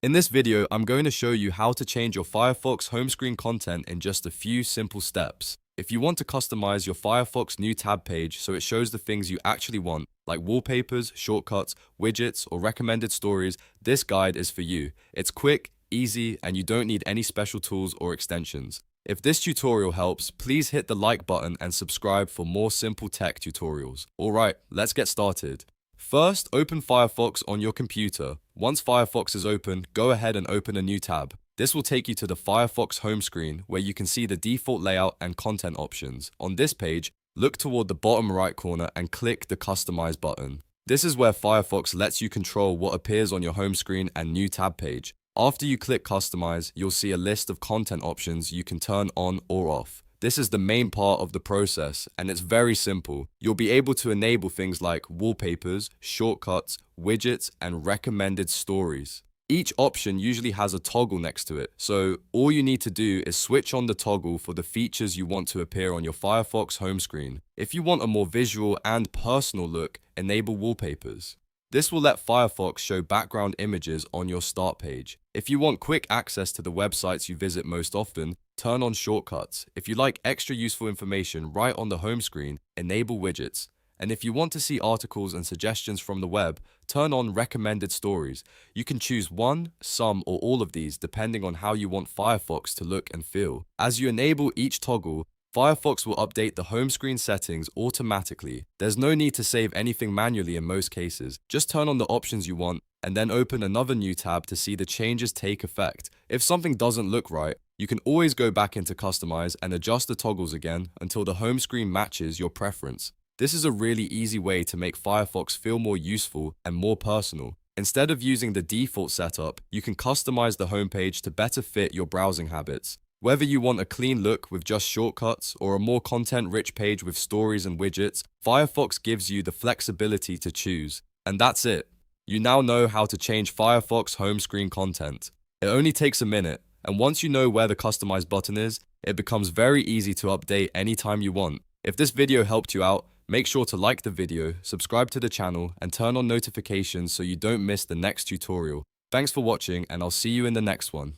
In this video, I'm going to show you how to change your Firefox home screen content in just a few simple steps. If you want to customize your Firefox new tab page so it shows the things you actually want, like wallpapers, shortcuts, widgets, or recommended stories, this guide is for you. It's quick, easy, and you don't need any special tools or extensions. If this tutorial helps, please hit the like button and subscribe for more simple tech tutorials. Alright, let's get started. First, open Firefox on your computer. Once Firefox is open, go ahead and open a new tab. This will take you to the Firefox home screen where you can see the default layout and content options. On this page, look toward the bottom right corner and click the Customize button. This is where Firefox lets you control what appears on your home screen and new tab page. After you click Customize, you'll see a list of content options you can turn on or off. This is the main part of the process, and it's very simple. You'll be able to enable things like wallpapers, shortcuts, widgets, and recommended stories. Each option usually has a toggle next to it, so all you need to do is switch on the toggle for the features you want to appear on your Firefox home screen. If you want a more visual and personal look, enable wallpapers. This will let Firefox show background images on your start page. If you want quick access to the websites you visit most often, turn on shortcuts. If you like extra useful information right on the home screen, enable widgets. And if you want to see articles and suggestions from the web, turn on recommended stories. You can choose one, some, or all of these depending on how you want Firefox to look and feel. As you enable each toggle, Firefox will update the home screen settings automatically. There's no need to save anything manually in most cases. Just turn on the options you want and then open another new tab to see the changes take effect. If something doesn't look right, you can always go back into Customize and adjust the toggles again until the home screen matches your preference. This is a really easy way to make Firefox feel more useful and more personal. Instead of using the default setup, you can customize the homepage to better fit your browsing habits. Whether you want a clean look with just shortcuts or a more content-rich page with stories and widgets, Firefox gives you the flexibility to choose. And that's it. You now know how to change Firefox home screen content. It only takes a minute, and once you know where the Customize button is, it becomes very easy to update anytime you want. If this video helped you out, make sure to like the video, subscribe to the channel, and turn on notifications so you don't miss the next tutorial. Thanks for watching, and I'll see you in the next one.